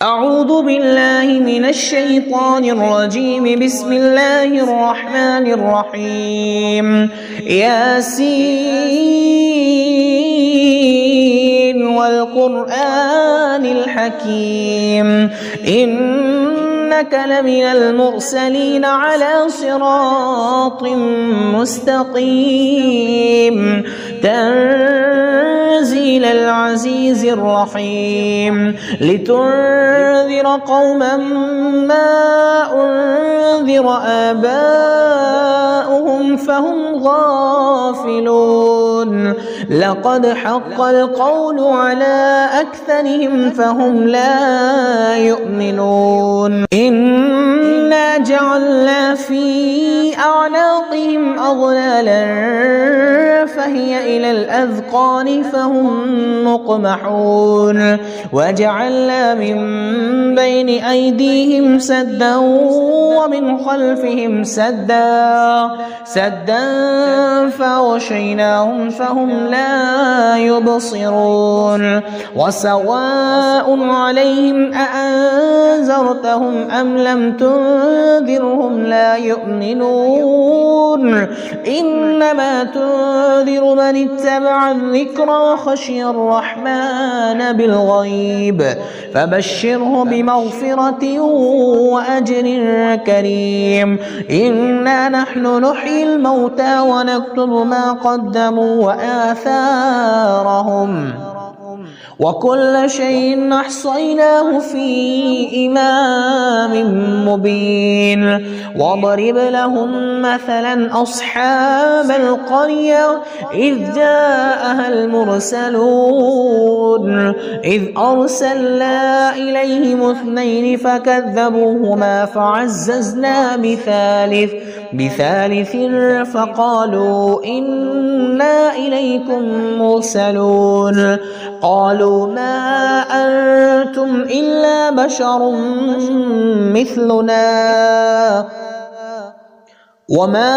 أعوذ بالله من الشيطان الرجيم. بسم الله الرحمن الرحيم. ياسين والقرآن الحكيم إنك لمن المرسلين على صراط مستقيم تنزيل العزيز الرحيم لتنذر قوما ما أنذر آباؤهم فهم غافلون. لقد حق القول على أكثرهم فهم لا يؤمنون. إنا جعلنا في أعناقهم أغلالا فهي إلى الأذقان فهم مقمحون. وجعلنا من بين أيديهم سدا ومن خلفهم سدا فغشيناهم فهم لا يبصرون. وسواء عليهم أأنذرتهم أم لم تنذرهم لا يؤمنون. إنما تنذر من اتبع الذكر وخشي الرحمن بالغيب فبشره بمغفرة وأجر كريم. إنا نحن نحيي الموتى ونكتب ما قدموا وآثارهم وكل شيء أحصيناه في إمام مبين. واضرب لهم مثلا أصحاب القرية إذ جاءها المرسلون إذ أرسلنا إليهم اثنين فكذبوهما فعززنا بثالث فقالوا إنا إليكم مرسلون. قالوا ما أنتم إلا بشر مثلنا وما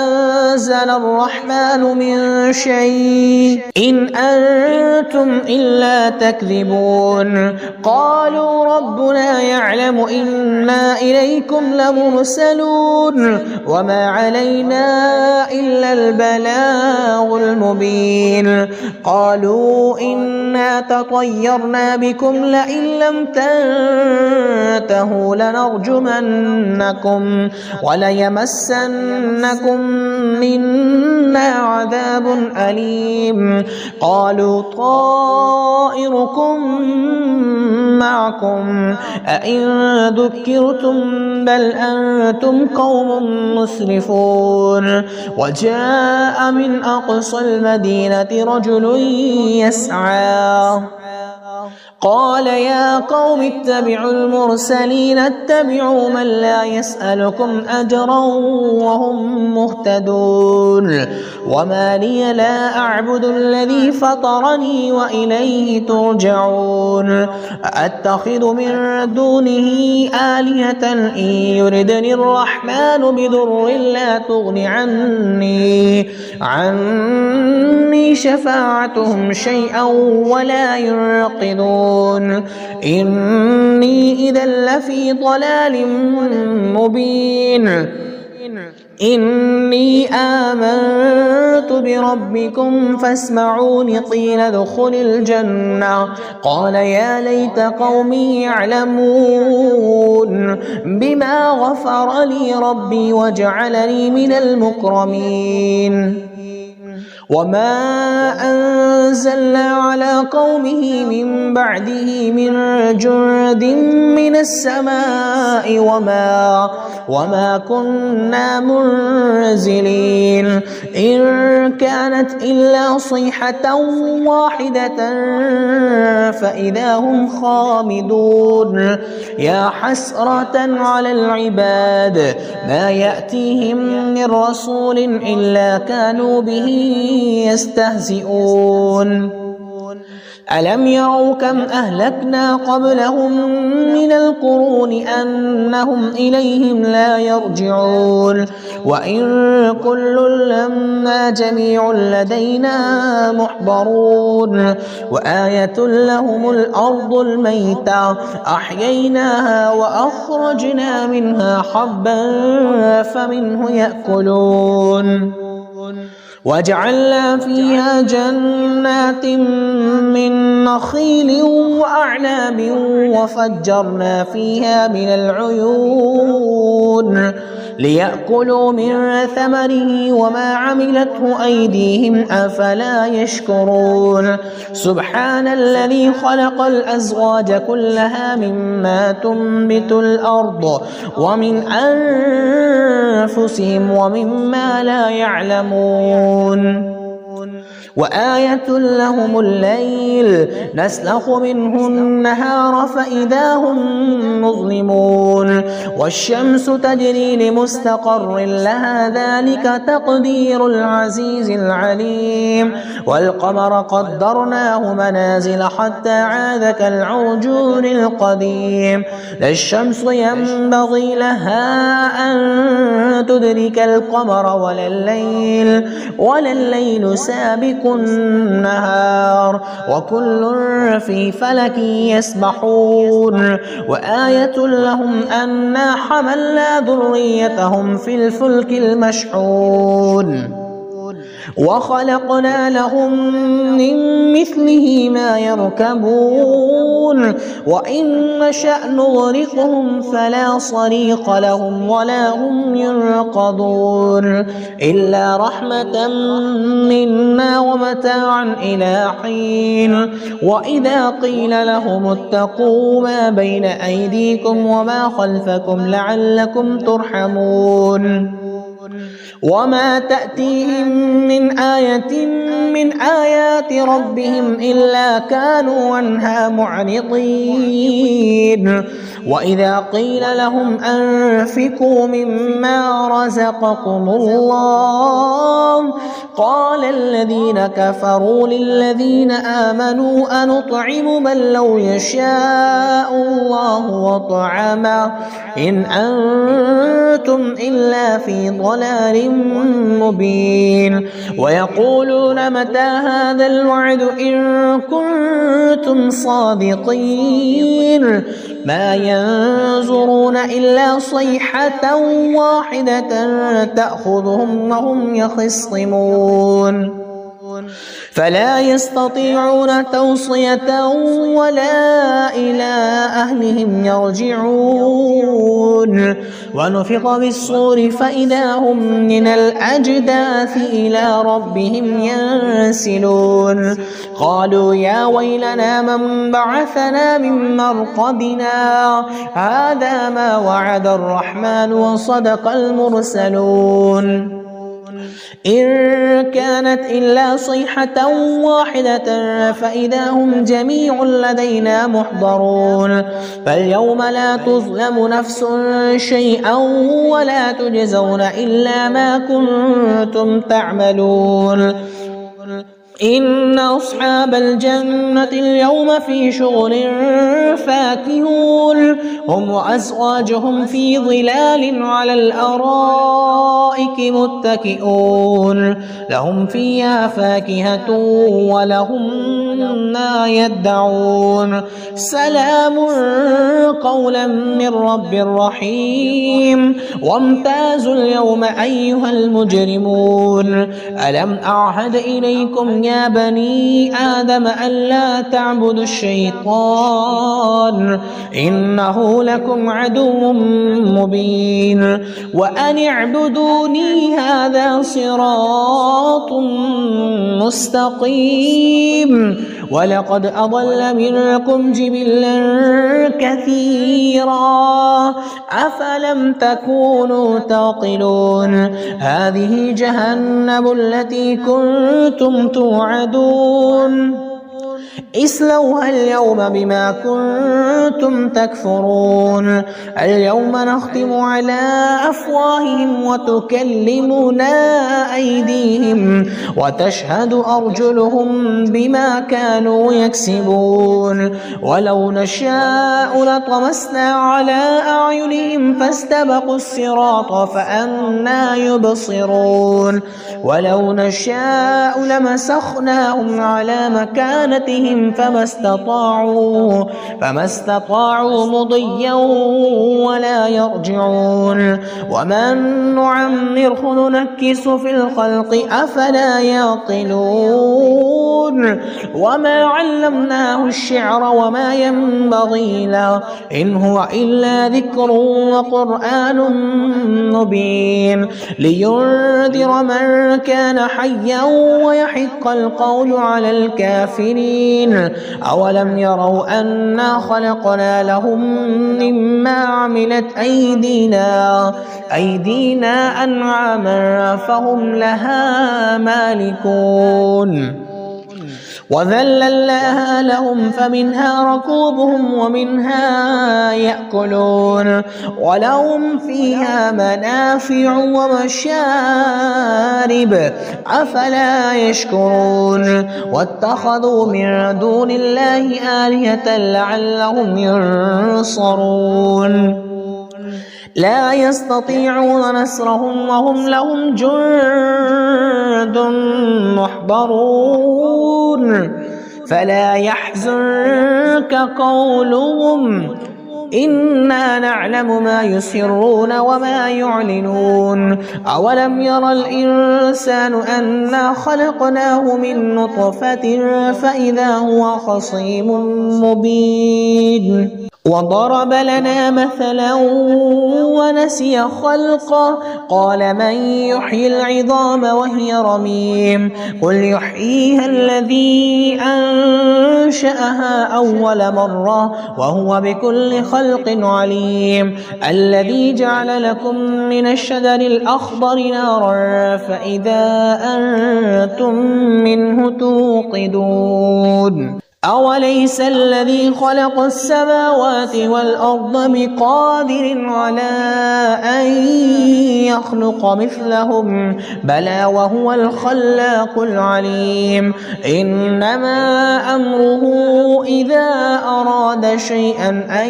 أنزل الرحمن من شيء إن أنتم إلا تكذبون. قالوا ربنا يعلم إنا إليكم لمرسلون وما علينا إلا البلاغ المبين. قالوا إنا تطيرنا بكم لئن لم تنتهوا لنرجمنكم وليمسنكم منا عذاب أليم. قالوا طائركم معكم أئن ذكرتم بل أنتم قوم مسرفون. وجاء من أقصى المدينة رجل يسعى قال يا قوم اتبعوا المرسلين اتبعوا من لا يسألكم أجرا وهم مهتدون. وما لي لا أعبد الذي فطرني وإليه ترجعون. أتخذ من دونه آلهة إن يردني الرحمن بضر لا تغن عني شفاعتهم شيئا ولا ينقذون. إني إذا لفي ضلال مبين. إني آمنت بربكم فاسمعون. قيل ادخل الجنة قال يا ليت قومي يعلمون بما غفر لي ربي وجعلني من المكرمين. وما أنزلنا على قومه من بعده من جند من السماء وما كنا منزلين. إن كانت إلا صيحة واحدة فإذا هم خامدون. يا حسرة على العباد ما يأتيهم من رسول إلا كانوا به يستهزئون. ألم يروا كم أهلكنا قبلهم من القرون أنهم إليهم لا يرجعون وإن كل لما جميع لدينا محضرون وآية لهم الأرض الميتة أحييناها وأخرجنا منها حبا فمنه يأكلون وجعلنا فيها جنات من نخيل وأعناب وفجرنا فيها من العيون ليأكلوا من ثمره وما عملته أيديهم أفلا يشكرون سبحان الذي خلق الأزواج كلها مما تنبت الأرض ومن أنفسهم ومما لا يعلمون وآية لهم الليل نسلخ منه النهار فإذا هم مظلمون والشمس تجري لمستقر لها ذلك تقدير العزيز العليم والقمر قدرناه منازل حتى عاد كالعرجون القديم لا الشمس ينبغي لها أن تدرك القمر ولا الليل سابق النهار وكل في فلك يسبحون وآية لهم أنا حملنا ذريتهم في الفلك المشحون وخلقنا لهم من مثله ما يركبون وإن نشأ نغرقهم فلا صريخ لهم ولا هم ينقذون إلا رحمة منا ومتاعا إلى حين وإذا قيل لهم اتقوا ما بين أيديكم وما خلفكم لعلكم ترحمون وما تأتيهم من آية من آيات ربهم إلا كانوا عنها معرضين وإذا قيل لهم أنفقوا مما رزقكم الله قال الذين كفروا للذين آمنوا أنطعم من لو يشاء الله وطعمه إن أنتم إلا في ضلال مبين ويقولون متى هذا الوعد إن كنتم صادقين ما ينظرون إلا صيحة واحدة تأخذهم وهم يخصمون فلا يستطيعون توصية ولا إلى أهلهم يرجعون ونفخ بالصور فإذا هم من الأجداث إلى ربهم ينسلون قالوا يا ويلنا من بعثنا من مرقدنا هذا ما وعد الرحمن وصدق المرسلون إن كانت إلا صيحة واحدة فإذا هم جميع لدينا محضرون فاليوم لا تظلم نفس شيئا ولا تجزون إلا ما كنتم تعملون إن أصحاب الجنة اليوم في شغل فاكهون هم وأزواجهم في ظلال على الأرائك متكئون لهم فيها فاكهة ولهم ما يدعون سلام قولا من رب رحيم وامتازوا اليوم أيها المجرمون ألم أعهد إليكم يا بني آدم ألا تعبدوا الشيطان إنه لكم عدو مبين وأن اعبدوني هذا صراط مستقيم ولقد أضل منكم جبلا كثيرا أفلم تكونوا تعقلون هذه جهنم التي كنتم توعدون اصلوها اليوم بما كنتم تكفرون اليوم نختم على أفواههم وتكلمنا أيديهم وتشهد أرجلهم بما كانوا يكسبون ولو نشاء لطمسنا على أعينهم فاستبقوا الصراط فأنى يبصرون ولو نشاء لمسخناهم على مكانتهم فما استطاعوا مضيا ولا يرجعون ومن نعمره ننكس في الخلق أفلا يعقلون وما علمناه الشعر وما ينبغي له إن هو إلا ذكر وقرآن مبين لينذر من كان حيا ويحق القول على الكافرين أولم يروا أنا خلقنا لهم مما عملت أيدينا أنعاما فهم لها مالكون وذللناها لهم فمنها ركوبهم ومنها يأكلون ولهم فيها منافع ومشارب أفلا يشكرون واتخذوا من دون الله آلهة لعلهم ينصرون لا يستطيعون نصرهم وهم لهم جند محضرون فلا يحزنك قولهم إنا نعلم ما يسرون وما يعلنون أولم ير الإنسان أنا خلقناه من نطفة فإذا هو خصيم مبين وضرب لنا مثلا ونسي خلقه قال من يحيي العظام وهي رميم قل يحييها الذي أنشأها أول مرة وهو بكل خلق عليم الذي جعل لكم من الشجر الأخضر نارا فإذا أنتم منه توقدون أوليس الذي خلق السماوات والأرض بقادر على أن يخلق مثلهم بلى وهو الخلاق العليم إنما أمره إذا أراد شيئا أن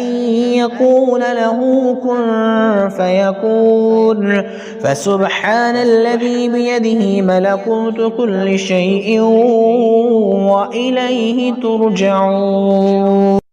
يقول له كن فيكون فسبحان الذي بيده ملكوت كل شيء وإليه ترجعون